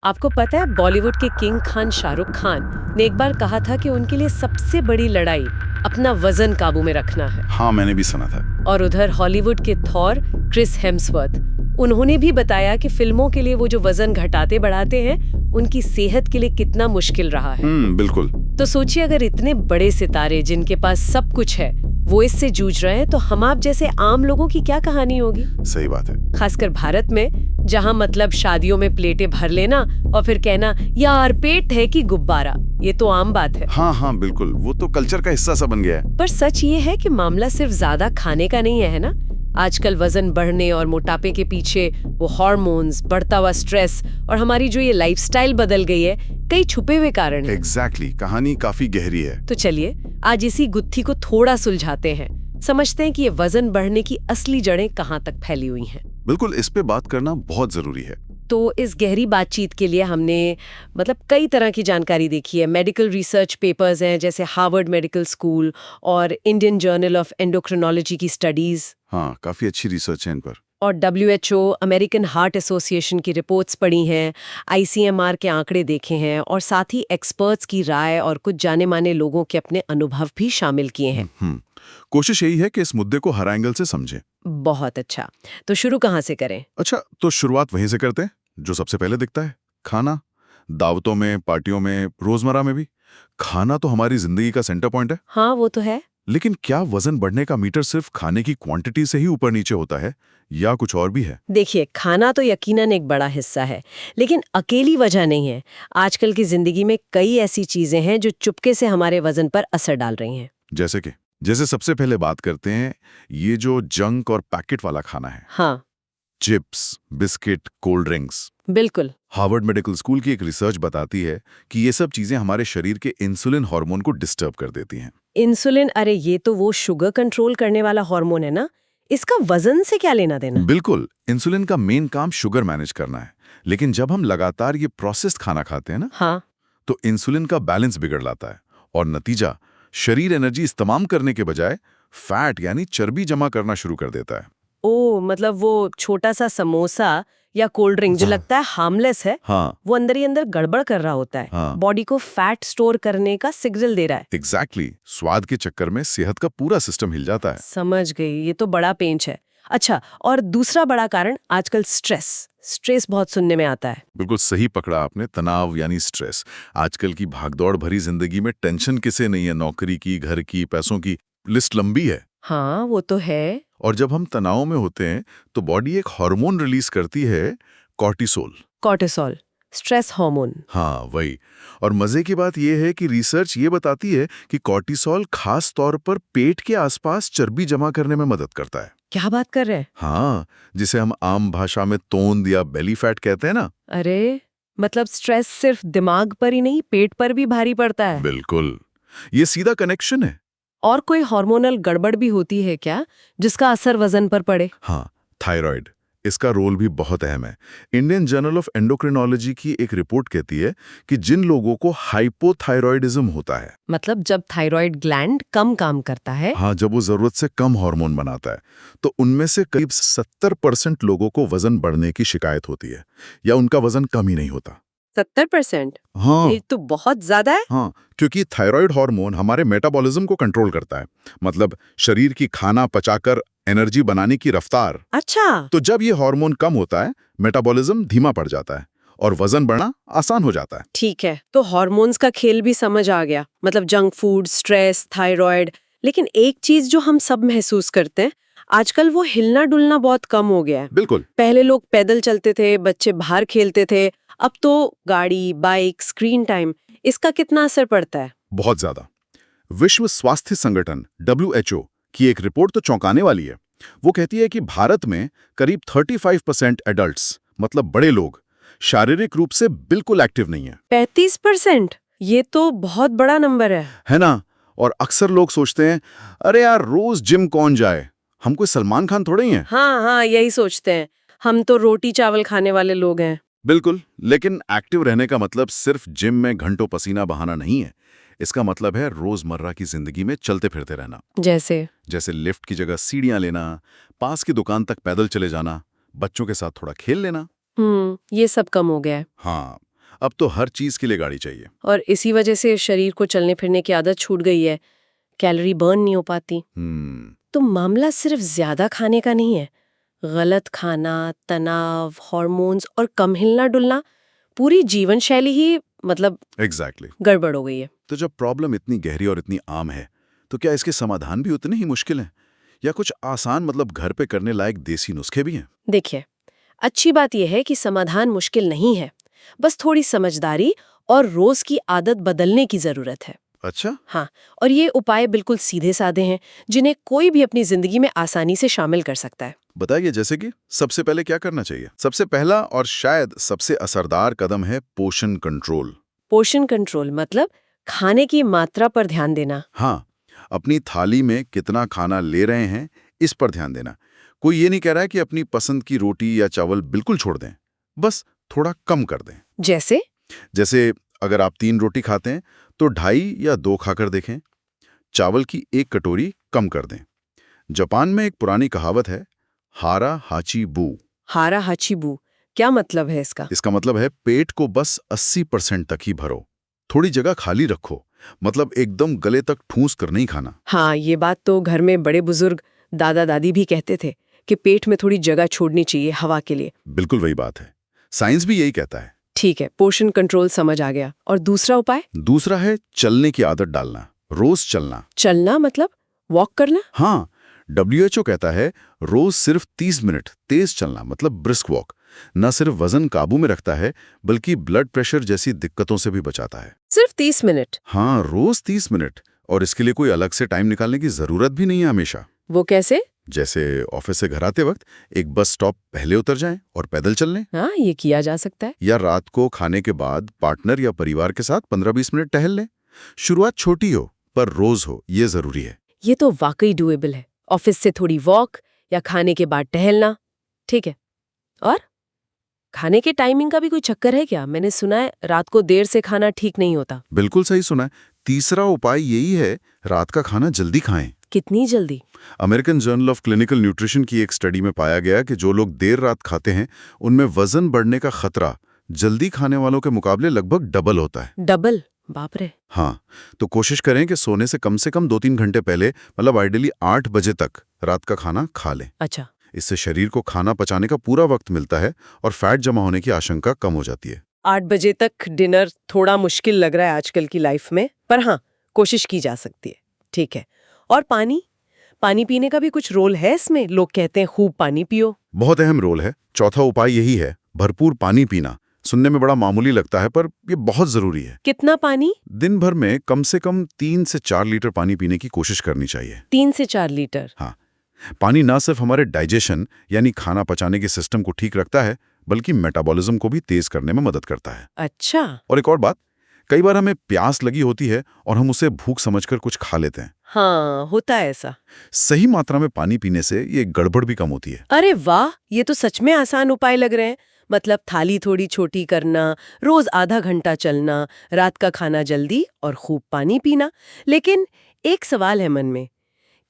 आपको पता है बॉलीवुड के किंग खान शाहरुख खान ने एक बार कहा था कि उनके लिए सबसे बड़ी लड़ाई अपना वजन काबू में रखना है। हाँ, मैंने भी सुना था। और उधर हॉलीवुड के थॉर क्रिस हेम्सवर्थ, उन्होंने भी बताया कि फिल्मों के लिए वो जो वजन घटाते बढ़ाते हैं उनकी सेहत के लिए कितना मुश्किल रहा है। बिल्कुल। तो सोचिए, अगर इतने बड़े सितारे जिनके पास सब कुछ है वो इससे जूझ रहे हैं, तो हम आप जैसे आम लोगों की क्या कहानी होगी। सही बात है। खासकर भारत में, जहाँ मतलब शादियों में प्लेटें भर लेना और फिर कहना यार पेट है कि गुब्बारा, ये तो आम बात है। हाँ, बिल्कुल, वो तो कल्चर का हिस्सा सा बन गया है। पर सच ये है कि मामला सिर्फ ज्यादा खाने का नहीं है ना। आजकल वजन बढ़ने और मोटापे के पीछे वो हार्मोन्स, बढ़ता हुआ स्ट्रेस और हमारी जो ये लाइफस्टाइल बदल गई है, कई छुपे हुए कारण हैं। एग्जैक्टली, कहानी काफी गहरी है। तो चलिए आज इसी गुत्थी को थोड़ा सुलझाते हैं, समझते हैं कि ये वजन बढ़ने की असली जड़ें कहाँ तक फैली हुई हैं। बिल्कुल, इस पे बात करना बहुत जरूरी है। तो इस गहरी बातचीत के लिए हमने कई तरह की जानकारी देखी है। मेडिकल रिसर्च पेपर्स हैं, जैसे हार्वर्ड मेडिकल स्कूल और इंडियन जर्नल ऑफ एंडोक्रिनोलॉजी की स्टडीज। हाँ, काफी अच्छी रिसर्च है इन पर। और WHO, अमेरिकन हार्ट एसोसिएशन की रिपोर्ट्स पढ़ी हैं, ICMR के आंकड़े देखे हैं और साथ ही एक्सपर्ट्स की राय और कुछ जाने माने लोगों के अपने अनुभव भी शामिल किए हैं। कोशिश यही है कि इस मुद्दे को हर एंगल से समझें। बहुत अच्छा। तो शुरू कहाँ से करें? अच्छा, तो शुरुआत वहीं से करते हैं जो सबसे पहले दिखता है, खाना। दावतों में, पार्टियों में, रोजमर्रा में भी खाना तो हमारी जिंदगी का सेंटर पॉइंट है। हाँ, वो तो है। लेकिन क्या वजन बढ़ने का मीटर सिर्फ खाने की क्वांटिटी से ही ऊपर नीचे होता है या कुछ और भी है? देखिए, खाना तो यकीनन एक बड़ा हिस्सा है, लेकिन अकेली वजह नहीं है। आजकल की जिंदगी में कई ऐसी चीजें हैं जो चुपके से हमारे वजन पर असर डाल रही हैं। जैसे सबसे पहले बात करते हैं ये जो जंक और पैकेट वाला खाना है। हाँ, चिप्स, बिस्किट, कोल्ड ड्रिंक्स। बिल्कुल। हार्वर्ड मेडिकल स्कूल की एक रिसर्च बताती है कि ये सब चीजें हमारे शरीर के इंसुलिन हार्मोन को डिस्टर्ब कर देती हैं। इंसुलिन, अरे ये तो वो शुगर कंट्रोल करने वाला हार्मोन है ना। इसका वजन से क्या लेना देना? बिल्कुल, इंसुलिन का मेन काम शुगर मैनेज करना है, लेकिन जब हम लगातार ये प्रोसेस्ड खाना खाते हैं ना, हाँ, तो इंसुलिन का बैलेंस बिगड़ जाता है और नतीजा शरीर एनर्जी इस्तेमाल करने के बजाय फैट यानी चर्बी जमा करना शुरू कर देता है। ओ मतलब वो छोटा सा समोसा या कोल्ड ड्रिंक जो लगता है हार्मलेस है, हाँ, वो अंदर ही अंदर गड़बड़ कर रहा होता है। हाँ। बॉडी को फैट स्टोर करने का सिग्नल दे रहा है। एग्जैक्टली, स्वाद के चक्कर में सेहत का पूरा सिस्टम हिल जाता है। समझ गई, ये तो बड़ा पेंच है। अच्छा, और दूसरा बड़ा कारण आजकल स्ट्रेस बहुत सुनने में आता है। बिल्कुल सही पकड़ा आपने, तनाव यानी स्ट्रेस। आजकल की भागदौड़ भरी जिंदगी में टेंशन किसे नहीं है, नौकरी की, घर की, पैसों की, लिस्ट लंबी है। हाँ, वो तो है। और जब हम तनाव में होते हैं तो बॉडी एक हार्मोन रिलीज करती है, कॉर्टिसोल, स्ट्रेस हार्मोन। हाँ, वही। और मजे की बात यह है कि रिसर्च ये बताती है कि कॉर्टिसोल खास तौर पर पेट के आसपास चर्बी जमा करने में मदद करता है। क्या बात कर रहे हैं? हाँ, जिसे हम आम भाषा में तोंद या बेली फैट कहते हैं ना। अरे मतलब स्ट्रेस सिर्फ दिमाग पर ही नहीं, पेट पर भी भारी पड़ता है। बिल्कुल, ये सीधा कनेक्शन है। और कोई हार्मोनल गड़बड़ भी होती है क्या जिसका असर वजन पर पड़े? हाँ, थायराइड, इसका रोल भी बहुत अहम है। इंडियन जर्नल ऑफ एंडोक्रिनोलॉजी की एक रिपोर्ट कहती है कि जिन लोगों को हाइपोथायरॉयडिज्म होता है, मतलब जब थायराइड ग्लैंड कम काम करता है। हाँ, जब वो जरूरत से कम हार्मोन बनाता है, तो उनमें से करीब 70% लोगों को वजन बढ़ने की शिकायत होती है या उनका वजन कम ही नहीं होता। 70%? हाँ, ये तो बहुत ज्यादा है। हाँ, क्योंकि थायराइड हार्मोन हमारे मेटाबॉलिज्म को कंट्रोल करता है, मतलब शरीर की खाना पचाकर एनर्जी बनाने की रफ्तार। अच्छा, तो जब ये हार्मोन कम होता है, मेटाबॉलिज्म धीमा पड़ जाता है और वजन बढ़ना आसान हो जाता है। ठीक है, तो हार्मोन्स का खेल भी समझ आ गया, मतलब जंक फूड, स्ट्रेस, थायराइड। लेकिन एक चीज जो हम सब महसूस करते हैं, आजकल वो हिलना डुलना बहुत कम हो गया है। बिल्कुल। पहले लोग पैदल चलते थे, बच्चे बाहर खेलते थे, अब तो गाड़ी, बाइक, स्क्रीन टाइम, इसका कितना असर पड़ता है? बहुत ज्यादा। विश्व स्वास्थ्य संगठन WHO की एक रिपोर्ट तो चौंकाने वाली है। वो कहती है कि भारत में करीब 35% एडल्ट्स, मतलब बड़े लोग, शारीरिक रूप से बिल्कुल एक्टिव नहीं है। 35%? ये तो बहुत बड़ा नंबर है ना? और अक्सर लोग सोचते हैं, अरे यार रोज जिम कौन जाए, हम कोई सलमान खान थोड़े ही हैं। हाँ, यही सोचते हैं, हम तो रोटी चावल खाने वाले लोग हैं। बिल्कुल, लेकिन एक्टिव रहने का मतलब सिर्फ जिम में घंटों पसीना बहाना नहीं है। इसका मतलब है रोजमर्रा की जिंदगी में चलते फिरते रहना। जैसे लिफ्ट की जगह सीढ़ियां लेना, पास की दुकान तक पैदल चले जाना, बच्चों के साथ थोड़ा खेल लेना। ये सब कम हो गया है। हाँ, अब तो हर चीज के लिए गाड़ी चाहिए। और इसी वजह से शरीर को चलने फिरने की आदत छूट गई है, कैलोरी बर्न नहीं हो पाती। तो मामला सिर्फ ज्यादा खाने का नहीं है, गलत खाना, तनाव, हार्मोन्स और कम हिलना डुलना, पूरी जीवन शैली ही मतलब एग्जैक्टली गड़बड़ हो गई है। तो जब प्रॉब्लम इतनी गहरी और इतनी आम है, तो क्या इसके समाधान भी उतने ही मुश्किल हैं? या कुछ आसान मतलब घर पे करने लायक देसी नुस्खे भी हैं? देखिए, अच्छी बात यह है कि समाधान मुश्किल नहीं है, बस थोड़ी समझदारी और रोज की आदत बदलने की जरूरत है। अच्छा, हाँ, और ये उपाय बिल्कुल सीधे साधे हैं, जिन्हें कोई भी अपनी जिंदगी में आसानी से शामिल कर सकता है। बताइए। जैसे कि सबसे पहले क्या करना चाहिए? सबसे पहला और शायद सबसे असरदार कदम है पोषण कंट्रोल। पोषण कंट्रोल मतलब खाने की मात्रा पर ध्यान देना। हाँ, अपनी थाली में कितना खाना ले रहे हैं इस पर ध्यान देना। कोई ये नहीं कह रहा है कि अपनी पसंद की रोटी या चावल बिल्कुल छोड़ दें, बस थोड़ा कम कर दें। जैसे अगर आप 3 रोटी खाते हैं तो 2.5 या 2 खाकर देखें। चावल की 1 कटोरी कम कर दें। जापान में एक पुरानी कहावत है, हारा हाची बू। हारा हाचीबू, क्या मतलब है इसका? इसका मतलब है पेट को बस 80% तक ही भरो, थोड़ी जगह खाली रखो। मतलब एकदम गले तक ठूंस कर नहीं खाना। हाँ, ये बात तो घर में बड़े बुजुर्ग दादा दादी भी कहते थे कि पेट में थोड़ी जगह छोड़नी चाहिए हवा के लिए। बिल्कुल वही बात है, साइंस भी यही कहता है। ठीक है, पोषण कंट्रोल समझ आ गया। और दूसरा उपाय? दूसरा है चलने की आदत डालना, रोज चलना। चलना मतलब वॉक करना? हाँ, WHO कहता है रोज सिर्फ 30 मिनट तेज चलना, मतलब ब्रिस्क वॉक, न सिर्फ वजन काबू में रखता है बल्कि ब्लड प्रेशर जैसी दिक्कतों से भी बचाता है। सिर्फ 30 मिनट? हाँ, रोज 30 मिनट, और इसके लिए कोई अलग से टाइम निकालने की जरूरत भी नहीं है हमेशा। वो कैसे? जैसे ऑफिस से घर आते वक्त एक बस स्टॉप पहले उतर जाएं और पैदल चल लें। हाँ, ये किया जा सकता है। या रात को खाने के बाद पार्टनर या परिवार के साथ 15-20 मिनट टहल लें। शुरुआत छोटी हो पर रोज हो, ये जरूरी है। ये तो वाकई डुएबल है। ऑफिस से थोड़ी वॉक या खाने के बाद टहलना, ठीक है। और खाने के टाइमिंग का भी कोई चक्कर है क्या? मैंने सुना है रात को देर से खाना ठीक नहीं होता। बिल्कुल सही सुना है। तीसरा उपाय यही है, रात का खाना जल्दी खाएं। कितनी जल्दी? American journal of clinical nutrition की एक स्टडी में पाया गया कि जो लोग देर रात खाते हैं उनमें वजन बढ़ने का खतरा जल्दी खाने वालों के मुकाबले लगभग डबल होता है। डबल? बाप रे। हाँ, तो कोशिश करें कि सोने से कम 2-3 घंटे पहले, मतलब आइडियली 8 बजे तक रात का खाना खा लें। अच्छा। इससे शरीर को खाना पचाने का पूरा वक्त मिलता है और फैट जमा होने की आशंका कम हो जाती है। 8 बजे तक डिनर थोड़ा मुश्किल लग रहा है आजकल की लाइफ में, पर हाँ, कोशिश की जा सकती है। ठीक है। और पानी पीने का भी कुछ रोल है इसमें? लोग कहते हैं खूब पानी पियो। बहुत अहम रोल है। चौथा उपाय यही है, भरपूर पानी पीना। सुनने में बड़ा मामूली लगता है पर ये बहुत जरूरी है। कितना पानी? दिन भर में कम से कम 3 से 4 लीटर पानी पीने की कोशिश करनी चाहिए। 3 से 4 लीटर? हाँ, पानी ना सिर्फ हमारे डाइजेशन यानी खाना पचाने के सिस्टम को ठीक रखता है बल्कि मेटाबॉलिज्म को भी तेज करने में मदद करता है। अच्छा। और एक और बात, कई बार हमें प्यास लगी होती है और हम उसे भूख समझकर कुछ खा लेते हैं। हाँ, होता है ऐसा। सही मात्रा में पानी पीने से ये गड़बड़ भी कम होती है। अरे वाह, ये तो सच में आसान उपाय लग रहे हैं। मतलब थाली थोड़ी छोटी करना, रोज आधा घंटा चलना, रात का खाना जल्दी और खूब पानी पीना। लेकिन एक सवाल है मन में,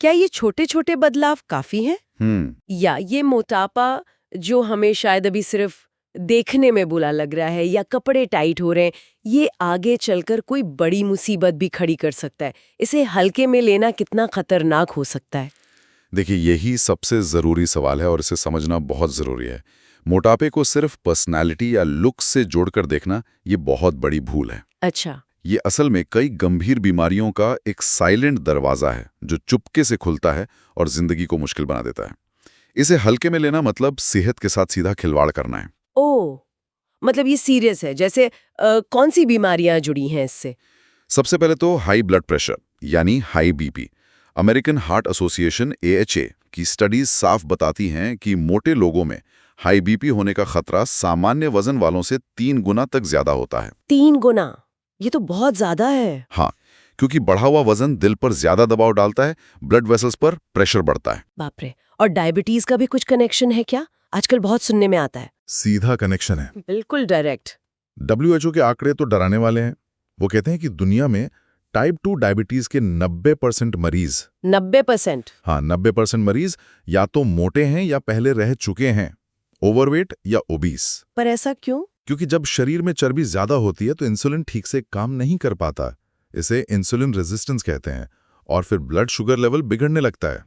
क्या ये छोटे छोटे बदलाव काफी हैं? या ये मोटापा जो हमें शायद अभी सिर्फ देखने में बुरा लग रहा है या कपड़े टाइट हो रहे हैं, ये आगे चलकर कोई बड़ी मुसीबत भी खड़ी कर सकता है? इसे हल्के में लेना कितना खतरनाक हो सकता है? देखिए, यही सबसे जरूरी सवाल है और इसे समझना बहुत जरूरी है। मोटापे को सिर्फ पर्सनैलिटी या लुक से जोड़कर देखना ये बहुत बड़ी भूल है। अच्छा। ये असल में कई गंभीर बीमारियों का एक साइलेंट दरवाजा है जो चुपके से खुलता है और जिंदगी को मुश्किल बना देता है। इसे हल्के में लेना मतलब सेहत के साथ सीधा खिलवाड़ करना है। ओह, मतलब ये सीरियस है। जैसे कौन सी बीमारियां जुड़ी हैं इससे? सबसे पहले तो हाई ब्लड प्रेशर यानी high BP. American heart association AHA की स्टडीज साफ बताती हैं कि मोटे लोगों में हाई बीपी होने का खतरा सामान्य वजन वालों से 3 गुना तक ज्यादा होता है। 3 गुना? ये तो बहुत ज्यादा है। हाँ, क्योंकि बढ़ा हुआ वजन दिल पर ज्यादा दबाव डालता है, ब्लड वेसल्स पर प्रेशर बढ़ता है। बाप रे। और डायबिटीज का भी कुछ कनेक्शन है क्या? आजकल बहुत सुनने में आता है। सीधा कनेक्शन है, बिल्कुल डायरेक्ट। WHO के आंकड़े तो डराने वाले हैं। वो कहते हैं कि दुनिया में टाइप 2 डायबिटीज के 90% मरीज 90%? हाँ, 90% मरीज या तो मोटे हैं या पहले रह चुके हैं, ओवरवेट या ओबीस। पर ऐसा क्यों? क्योंकि जब शरीर में चर्बी ज्यादा होती है तो इंसुलिन ठीक से काम नहीं कर पाता। इसे इंसुलिन रेजिस्टेंस कहते हैं और फिर ब्लड शुगर लेवल बिगड़ने लगता है,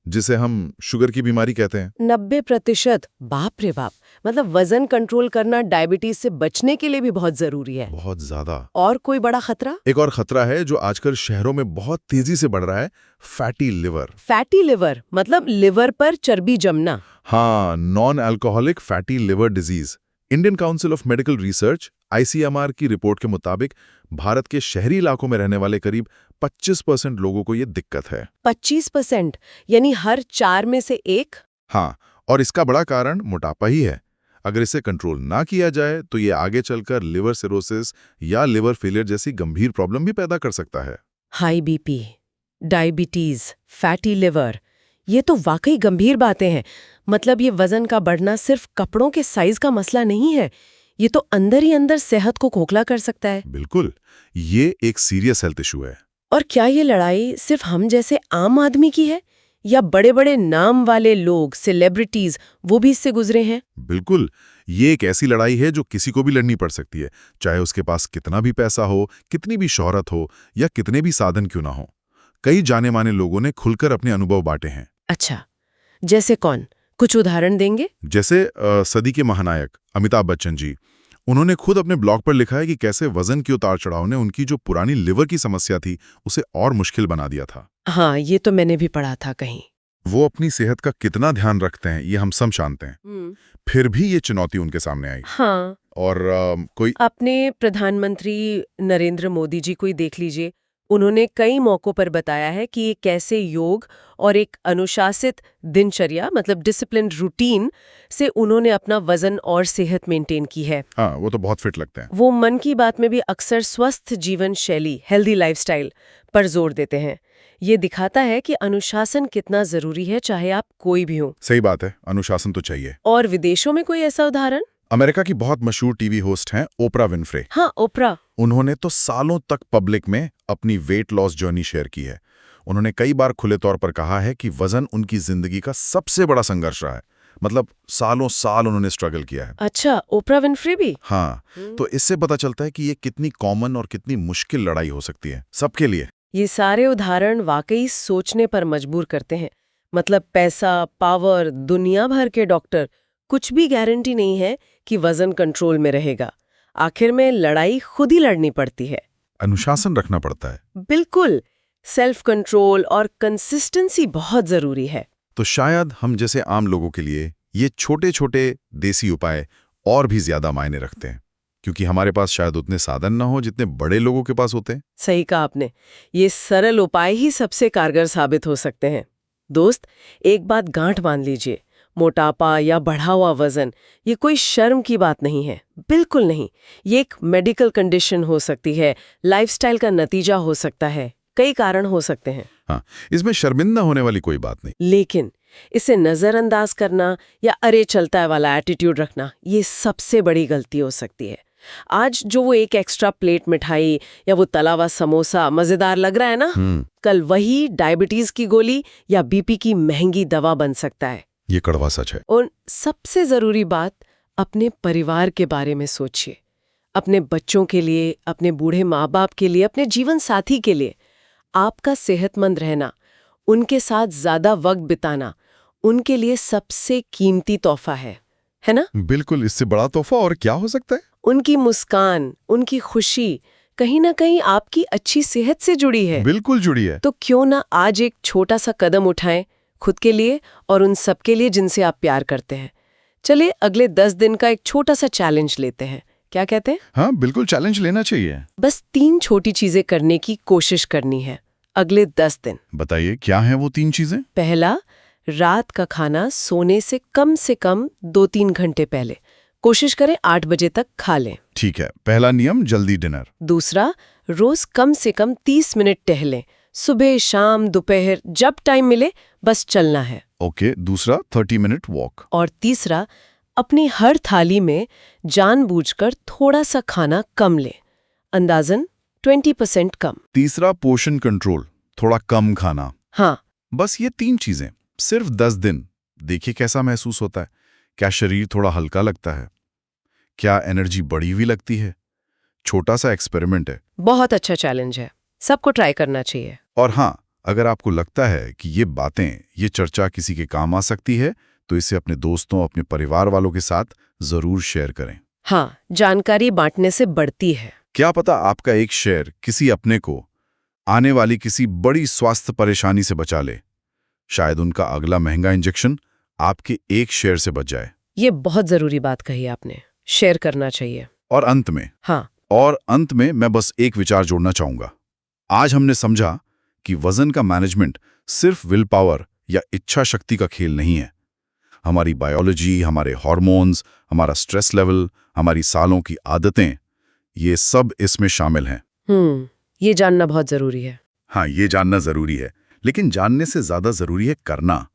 जिसे हम शुगर की बीमारी कहते हैं। 90%? बाप रे बाप। मतलब वजन कंट्रोल करना डायबिटीज से बचने के लिए भी बहुत जरूरी है। बहुत ज्यादा। और कोई बड़ा खतरा? एक और खतरा है जो आजकल शहरों में बहुत तेजी से बढ़ रहा है, फैटी लिवर। फैटी लिवर मतलब लिवर पर चर्बी जमना? हाँ, non alcoholic fatty liver disease. Indian council of medical research ICMR की रिपोर्ट के मुताबिक भारत के शहरी इलाकों में रहने वाले करीब 25% लोगों को ये दिक्कत है। 25%? यानी हर 4 में से 1? हाँ, और इसका बड़ा कारण मोटापा ही है। अगर इसे कंट्रोल ना किया जाए तो ये आगे चलकर लिवर सिरोसिस या लिवर फेलियर जैसी गंभीर प्रॉब्लम भी पैदा कर सकता है। High BP, diabetes, fatty liver, ये तो वाकई गंभीर बातें हैं। मतलब ये वजन का बढ़ना सिर्फ कपड़ों के साइज का मसला नहीं है, ये तो अंदर ही अंदर सेहत को खोखला कर सकता है। बिल्कुल, ये एक सीरियस हेल्थ इशू है। और क्या ये लड़ाई सिर्फ हम जैसे आम आदमी की है या बड़े बड़े नाम वाले लोग, सेलिब्रिटीज, वो भी इससे गुजरे हैं? बिल्कुल, ये एक ऐसी लड़ाई है जो किसी को भी लड़नी पड़ सकती है, चाहे उसके पास कितना भी पैसा हो, कितनी भी शोहरत हो या कितने भी साधन क्यों ना हो। कई जाने माने लोगों ने खुलकर अपने अनुभव बांटे हैं। अच्छा, जैसे कौन? कुछ उदाहरण देंगे? जैसे सदी के महानायक अमिताभ बच्चन जी, उन्होंने खुद अपने ब्लॉग पर लिखा है कि कैसे वजन के उतार चढ़ाव ने उनकी जो पुरानी लिवर की समस्या थी उसे और मुश्किल बना दिया था। हाँ, ये तो मैंने भी पढ़ा था कहीं। वो अपनी सेहत का कितना ध्यान रखते हैं ये हम सब जानते हैं, फिर भी ये चुनौती उनके सामने आई। हाँ, और कोई अपने प्रधानमंत्री नरेंद्र मोदी जी को ही देख लीजिए। उन्होंने कई मौकों पर बताया है कि ये कैसे योग और एक अनुशासित दिनचर्या मतलब डिसिप्लिन्ड रूटीन से उन्होंने अपना वजन और सेहत मेंटेन की है। हाँ, वो तो बहुत फिट लगते हैं। वो मन की बात में भी अक्सर स्वस्थ जीवन शैली, हेल्दी लाइफस्टाइल पर जोर देते हैं। ये दिखाता है कि अनुशासन कितना जरूरी है, चाहे आप कोई भी हो। सही बात है, अनुशासन तो चाहिए। और विदेशों में कोई ऐसा उदाहरण? अमेरिका की बहुत मशहूर टीवी होस्ट हैं ओपरा विनफ्रे। हाँ, ओपरा। उन्होंने तो सालों तक पब्लिक में अपनी वेट लॉस जर्नी शेयर की है। उन्होंने कई बार खुले तौर पर कहा है कि वजन उनकी जिंदगी का सबसे बड़ा संघर्ष रहा है। मतलब सालों साल उन्होंने स्ट्रगल किया है। अच्छा, ओपरा विनफ्रे भी? हाँ, तो इससे पता चलता है कि ये कितनी कॉमन और कितनी मुश्किल लड़ाई हो सकती है सबके लिए। ये सारे उदाहरण वाकई सोचने पर मजबूर करते हैं। मतलब पैसा, पावर, दुनिया भर के डॉक्टर, कुछ भी गारंटी नहीं है कि वजन कंट्रोल में रहेगा। आखिर में लड़ाई खुद ही लड़नी पड़ती है। अनुशासन रखना पड़ता है। बिल्कुल, सेल्फ कंट्रोल और कंसिस्टेंसी बहुत जरूरी है। तो शायद हम जैसे आम लोगों के लिए ये छोटे छोटे देसी उपाय और भी ज्यादा मायने रखते हैं, क्योंकि हमारे पास शायद उतने साधन न हो जितने बड़े लोगों के पास होते हैं। सही कहा आपने, ये सरल उपाय ही सबसे कारगर साबित हो सकते हैं। दोस्त, एक बात गांठ बांध लीजिए, मोटापा या बढ़ा हुआ वजन ये कोई शर्म की बात नहीं है, बिल्कुल नहीं। ये एक मेडिकल कंडीशन हो सकती है, लाइफस्टाइल का नतीजा हो सकता है, कई कारण हो सकते हैं। हाँ, इसमें शर्मिंदा होने वाली कोई बात नहीं। लेकिन इसे नजरअंदाज करना या अरे चलता है वाला एटीट्यूड रखना, ये सबसे बड़ी गलती हो सकती है। आज जो वो एक एक्स्ट्रा प्लेट मिठाई या वो तला हुआ समोसा मजेदार लग रहा है ना, कल वही डायबिटीज की गोली या बीपी की महंगी दवा बन सकता है। ये कड़वा सच है। और सबसे जरूरी बात, अपने परिवार के बारे में सोचिए। अपने बच्चों के लिए, अपने बूढ़े माँ बाप के लिए, अपने जीवन साथी के लिए। आपका सेहतमंद रहना, उनके साथ ज्यादा वक्त बिताना उनके लिए सबसे कीमती तोहफा है ना? बिल्कुल, इससे बड़ा तोहफा और क्या हो सकता है? उनकी मुस्कान, उनकी खुशी कहीं ना कहीं आपकी अच्छी सेहत से जुड़ी है। बिल्कुल जुड़ी है। तो क्यों ना आज एक छोटा सा कदम उठाएं खुद के लिए और उन सबके लिए जिनसे आप प्यार करते हैं। चलिए अगले 10 दिन का एक छोटा सा चैलेंज लेते हैं, क्या कहते हैं? हाँ, बिल्कुल चैलेंज लेना चाहिए। बस 3 छोटी चीजें करने की कोशिश करनी है अगले 10 दिन। बताइए, क्या है वो 3 चीजें? पहला, रात का खाना सोने से कम 2-3 घंटे पहले, कोशिश करें 8 बजे तक खा लें। ठीक है, पहला नियम जल्दी डिनर। दूसरा, रोज कम से कम 30 मिनट टहलें, सुबह, शाम, दोपहर, जब टाइम मिले बस चलना है। ओके, दूसरा 30 मिनट वॉक। और तीसरा, अपनी हर थाली में जानबूझकर थोड़ा सा खाना कम लें, अंदाजन 20% कम। तीसरा, पोर्शन कंट्रोल, थोड़ा कम खाना। हाँ, बस ये 3 चीजें, सिर्फ 10 दिन। देखिए कैसा महसूस होता है। क्या शरीर थोड़ा हल्का लगता है? क्या एनर्जी बढ़ी हुई लगती है? छोटा सा एक्सपेरिमेंट है। बहुत अच्छा चैलेंज है, सबको ट्राई करना चाहिए। और हाँ, अगर आपको लगता है कि ये चर्चा किसी के काम आ सकती है, तो इसे अपने दोस्तों, अपने परिवार वालों के साथ जरूर शेयर करें। हाँ, जानकारी बांटने से बढ़ती है। क्या पता आपका एक शेयर किसी अपने को आने वाली किसी बड़ी स्वास्थ्य परेशानी से बचा ले। शायद उनका अगला महंगा इंजेक्शन आपके एक शेयर से बच जाए। ये बहुत जरूरी बात कही आपने, शेयर करना चाहिए। और अंत में मैं बस एक विचार जोड़ना चाहूंगा। आज हमने समझा कि वजन का मैनेजमेंट सिर्फ विल पावर या इच्छा शक्ति का खेल नहीं है। हमारी बायोलॉजी, हमारे हार्मोन्स, हमारा स्ट्रेस लेवल, हमारी सालों की आदतें, ये सब इसमें शामिल हैं। ये जानना बहुत जरूरी है। हाँ, ये जानना जरूरी है, लेकिन जानने से ज्यादा जरूरी है करना।